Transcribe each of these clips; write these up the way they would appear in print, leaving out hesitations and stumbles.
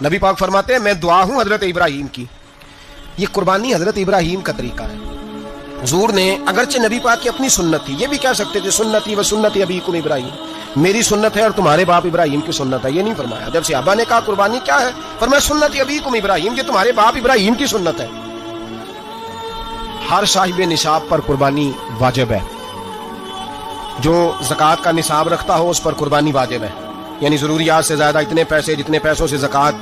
نبی پاک فرماتے ہیں میں دعا ہوں حضرت ابراہیم کی. یہ قربانی حضرت ابراہیم کا طریقہ ہے. حضور نے اگرچہ نبی پاک کی اپنی سنت تھی, یہ بھی کہہ سکتے تھے سنتی و سنتی ابیکم ابراہیم, میری سنت ہے اور تمہارے باپ ابراہیم کی سنت ہے. یہ نہیں فرمایا. جب صحابہ نے کہا قربانی کیا ہے, فرمایا سنت ابیکم ابراہیم, یہ تمہارے باپ ابراہیم کی سنت ہے. ہر صاحب نصاب پر قربانی واجب ہے. جو زکوٰۃ کا نصاب رکھتا ہو اس پر قربانی واجب ہے. یعنی ضروریات سے زیادہ اتنے پیسے, جتنے پیسوں سے زکوٰۃ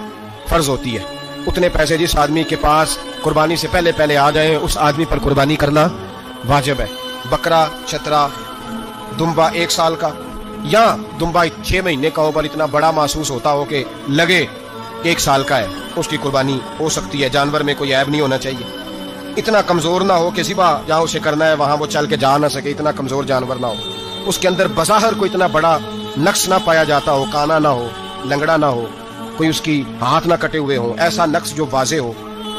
فرض ہوتی ہے, اتنے پیسے جس آدمی کے پاس قربانی سے پہلے پہلے آ جائیں اس آدمی پر قربانی کرنا واجب ہے. بکرا, چترا, دمبا 1 سال کا یا دمبا 6 مہینے کا ہو پر اتنا بڑا محسوس ہوتا ہو کہ لگے 1 سال کا ہے, اس کی قربانی ہو سکتی ہے. جانور میں کوئی عیب نہیں ہونا چاہیے. اتنا کمزور نہ ہو کہ ذبح جہاں اسے کرنا ہے وہاں وہ چل کے جا نہ سکے, اتنا کمزور جانور نہ ہو. اس کے اندر بظاہر کوئی اتنا بڑا نقص نہ پایا جاتا ہو, کانا نہ ہو, لنگڑا نہ ہو, کوئی اس کی ہاتھ نہ کٹے ہوئے ہو, ایسا نقص جو واضح ہو.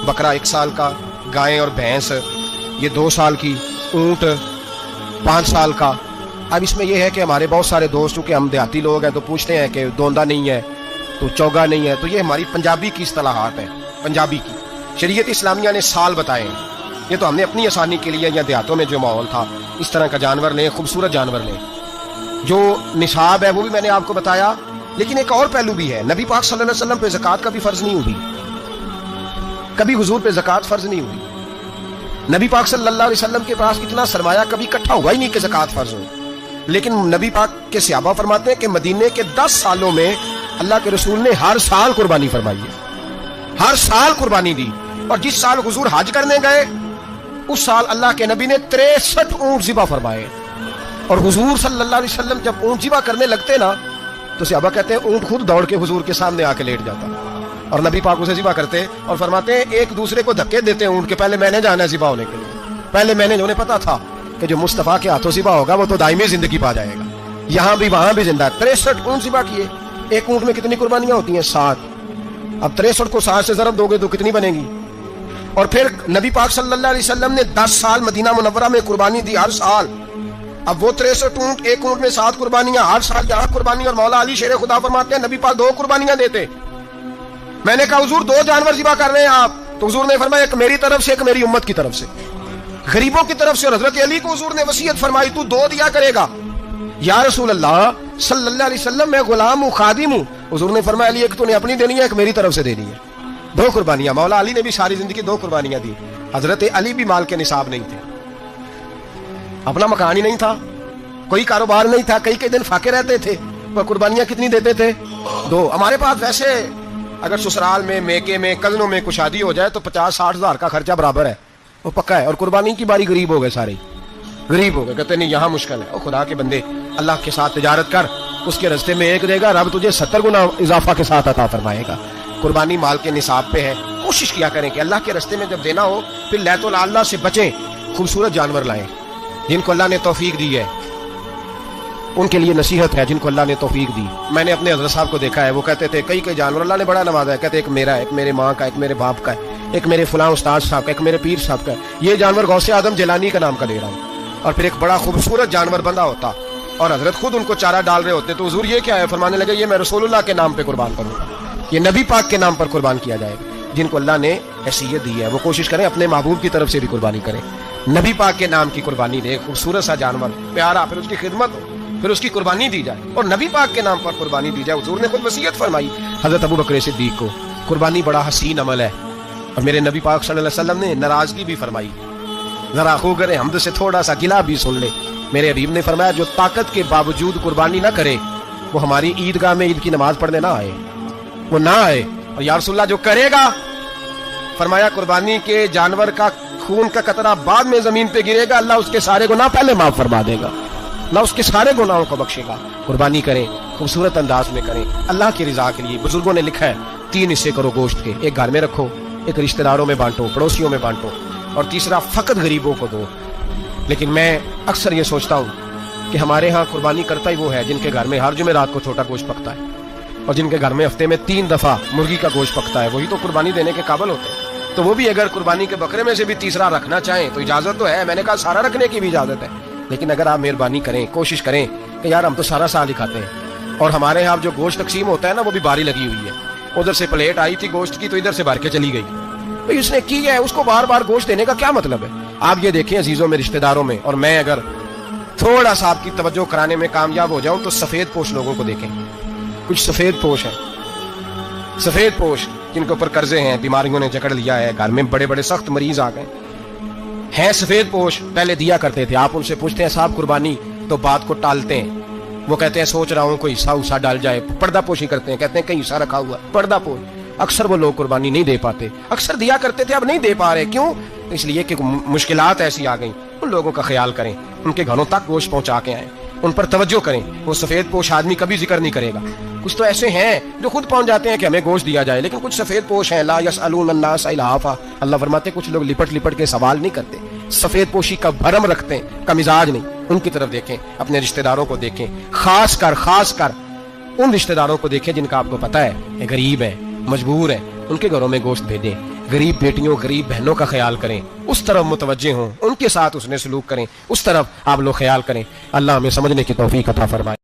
بکرا 1 سال کا, گائیں اور بھینس یہ 2 سال کی, اونٹ 5 سال کا. اب اس میں یہ ہے کہ ہمارے بہت سارے دوست چونکہ ہم دیہاتی لوگ ہیں تو پوچھتے ہیں کہ دوندا نہیں ہے تو چوگا نہیں ہے, تو یہ ہماری پنجابی کی اصطلاحات ہیں. پنجابی کی شریعت اسلامیہ نے سال بتائے ہیں. یہ تو ہم نے اپنی آسانی کے لیے, یا دیہاتوں میں جو ماحول تھا اس طرح کا جانور لیں, خوبصورت جانور لیں. جو نصاب ہے وہ بھی میں نے آپ کو بتایا. لیکن ایک اور پہلو بھی ہے, نبی پاک صلی اللہ علیہ وسلم پہ زکوٰۃ کا بھی فرض نہیں ہوئی. کبھی حضور پہ زکوٰۃ فرض نہیں ہوئی. نبی پاک صلی اللہ علیہ وسلم کے پاس اتنا سرمایہ کبھی اکٹھا ہوا ہی نہیں کہ زکوٰۃ فرض ہو. لیکن نبی پاک کے صحابہ فرماتے ہیں کہ مدینے کے 10 سالوں میں اللہ کے رسول نے ہر سال قربانی فرمائی ہے, ہر سال قربانی دی. اور جس سال حضور حج کرنے گئے اس سال اللہ کے نبی نے 63 اونٹ ذبح فرمائے. اور حضور صلی اللہ علیہ وسلم جب اونٹ ذبح کرنے لگتے نا تو صحابہ کہتے ہیں اونٹ خود دوڑ کے حضور کے سامنے آ کے لیٹ جاتا, اور نبی پاک اسے ذبح کرتے اور فرماتے ہیں ایک دوسرے کو دھکے دیتے ہیں اونٹ کے, پہلے میں نے جانا ہے ذبح ہونے کے لیے, پہلے میں نے, انہیں پتا تھا کہ جو مصطفیٰ کے ہاتھوں ذبح ہوگا وہ تو دائمی زندگی پا جائے گا. یہاں بھی وہاں بھی زندہ. 63 اونٹ ذبح کیے. ایک اونٹ میں کتنی قربانیاں ہوتی ہیں؟ 7. اب 63 کو 7 سے ضرب دو گے تو کتنی بنے گی؟ اور پھر نبی پاک صلی اللہ علیہ وسلم نے 10 سال مدینہ منورہ میں قربانی دی, ہر سال. اب وہ 63 اونٹ, ایک اونٹ میں 7 قربانیاں, ہر سال جہاں قربانی. اور مولا علی شیر خدا فرماتے ہیں نبی پاک 2 قربانیاں دیتے. میں نے کہا حضور 2 جانور ذبح کر رہے ہیں آپ, تو حضور نے فرمایا ایک میری طرف سے, ایک میری امت کی طرف سے, غریبوں کی طرف سے. اور حضرت علی کو حضور نے وصیت فرمائی تو 2 دیا کرے گا. یا رسول اللہ صلی اللہ علیہ وسلم میں غلام ہوں, خادم ہوں. حضور نے فرمایا علی ایک تو نے اپنی دینی ہے, ایک میری طرف سے دینی ہے. 2 قربانیاں. مولا علی نے بھی ساری زندگی 2 قربانیاں دی. حضرت علی بھی مال کے نصاب نہیں تھے, اپنا مکان ہی نہیں تھا, کوئی کاروبار نہیں تھا, کئی دن فاقے رہتے تھے, پر قربانیاں کتنی دیتے تھے؟ 2. ہمارے پاس ویسے اگر سسرال میں, میکے میں, کزنوں میں کچھ شادی ہو جائے تو 50-60 ہزار کا خرچہ برابر ہے, وہ پکا ہے. اور قربانی کی باری غریب ہو گئے, سارے غریب ہو گئے. کہتے نہیں یہاں مشکل ہے. او خدا کے بندے, اللہ کے ساتھ تجارت کر, اس کے راستے میں 1 دے گا, رب تجھے 70 گنا اضافہ کے ساتھ عطا فرمائے گا. قربانی مال کے نصاب پہ ہے. کوشش کیا کریں کہ اللہ کے راستے میں جب دینا ہو پھر لیت اللہ سے بچیں, خوبصورت جانور لائیں جن کو اللہ نے توفیق دی ہے. ان کے لیے نصیحت ہے جن کو اللہ نے توفیق دی. میں نے اپنے حضرت صاحب کو دیکھا ہے, وہ کہتے تھے کئی جانور اللہ نے بڑا نوازا ہے. کہتے ایک میرا ہے, ایک میرے ماں کا, ایک میرے باپ کا ہے, ایک میرے فلاں استاد صاحب کا, ایک میرے پیر صاحب کا ہے. یہ جانور غوث اعظم جیلانی کا نام کا لے رہا ہوں. اور پھر ایک بڑا خوبصورت جانور بندہ ہوتا اور حضرت خود ان کو چارہ ڈال رہے ہوتے, تو حضور یہ کیا ہے؟ فرمانے لگے یہ میں رسول اللہ کے نام پہ قربان کروں گا, یہ نبی پاک کے نام پر قربان کیا جائے گا. جن کو اللہ نے حیثیت دی ہے وہ کوشش کریں اپنے محبوب کی طرف سے بھی قربانی کریں, نبی پاک کے نام کی قربانی دے. خوبصورت سا جانور پیارا, پھر اس کی خدمت ہو, پھر اس کی قربانی دی جائے اور نبی پاک کے نام پر قربانی دی جائے. حضور نے خود وصیت فرمائی حضرت ابو بکر صدیق کو, قربانی بڑا حسین عمل ہے. اور میرے نبی پاک صلی اللہ علیہ وسلم نے ناراضگی بھی فرمائی, ذرا خوگر حمد سے تھوڑا سا گلا بھی سن لے. میرے حبیب نے فرمایا جو طاقت کے باوجود قربانی نہ کرے وہ ہماری عیدگاہ میں عید کی نماز پڑھنے نہ آئے, وہ نہ آئے. اور یا رسول اللہ جو کرے گا, فرمایا قربانی کے جانور کا خون کا قطرہ بعد میں زمین پہ گرے گا, اللہ اس کے سارے گناہ پہلے معاف فرما دے گا, نہ اس کے سارے گناہوں کو بخشے گا. قربانی کریں, خوبصورت انداز میں کریں, اللہ کی رضا کے لیے. بزرگوں نے لکھا ہے 3 حصے کرو گوشت کے, ایک گھر میں رکھو, ایک رشتہ داروں میں بانٹو, پڑوسیوں میں بانٹو, اور تیسرا فقط غریبوں کو دو. لیکن میں اکثر یہ سوچتا ہوں کہ ہمارے ہاں قربانی کرتا ہی وہ ہے جن کے گھر میں ہر جمعرات کو چھوٹا گوشت پکتا ہے, اور جن کے گھر میں ہفتے میں 3 دفعہ مرغی کا گوشت پکتا ہے, وہی تو قربانی دینے کے قابل ہوتے ہیں. تو وہ بھی اگر قربانی کے بکرے میں سے بھی تیسرا رکھنا چاہیں تو اجازت تو ہے. میں نے کہا سارا رکھنے کی بھی اجازت ہے, لیکن اگر آپ مہربانی کریں, کوشش کریں کہ یار ہم تو سارا سال ہی کھاتے ہیں, اور ہمارے یہاں جو گوشت تقسیم ہوتا ہے نا وہ بھی باری لگی ہوئی ہے. ادھر سے پلیٹ آئی تھی گوشت کی تو ادھر سے بھر کے چلی گئی. بھئی اس نے کی ہے, اس کو بار بار گوشت دینے کا کیا مطلب ہے؟ آپ یہ دیکھیں عزیزوں میں, رشتہ داروں میں, اور میں اگر تھوڑا سا آپ کی توجہ کرانے میں کامیاب ہو جاؤں تو سفید پوش لوگوں کو دیکھیں. کچھ سفید پوش ہیں, سفید پوش جن کے اوپر قرضے ہیں, بیماریوں نے جکڑ لیا ہے, گھر میں بڑے بڑے سخت مریض آ گئے ہیں. سفید پوش پہلے دیا کرتے تھے. آپ ان سے پوچھتے ہیں صاحب قربانی, تو بات کو ٹالتے ہیں. وہ کہتے ہیں سوچ رہا ہوں کوئی حصہ ڈال جائے. پردہ پوشی کرتے ہیں, کہتے ہیں کہیں حصہ رکھا ہوا, پردہ پوش. اکثر وہ لوگ قربانی نہیں دے پاتے. اکثر دیا کرتے تھے, اب نہیں دے پا رہے. کیوں؟ اس لیے کہ مشکلات ایسی آ گئیں. ان لوگوں کا خیال کریں, ان کے گھروں تک گوشت پہنچا کے آئیں, ان پر توجہ کریں. وہ سفید پوش آدمی کبھی ذکر نہیں کرے گا. کچھ تو ایسے ہیں جو خود پہنچ جاتے ہیں کہ ہمیں گوشت دیا جائے, لیکن کچھ سفید پوش ہیں لا یسألون الناس الہافا. اللہ فرماتے کچھ لوگ لپٹ لپٹ کے سوال نہیں کرتے, سفید پوشی کا بھرم رکھتے ہیں, کا مزاج نہیں. ان کی طرف دیکھیں, اپنے رشتہ داروں کو دیکھیں, خاص کر ان رشتہ داروں کو دیکھیں جن کا آپ کو پتہ ہے کہ غریب ہے, مجبور ہے. ان کے گھروں میں گوشت بھیجیں. غریب بیٹیوں, غریب بہنوں کا خیال کریں, اس طرف متوجہ ہوں, ان کے ساتھ اس نے سلوک کریں, اس طرف آپ لوگ خیال کریں. اللہ ہمیں سمجھنے کی توفیق عطا فرمائے.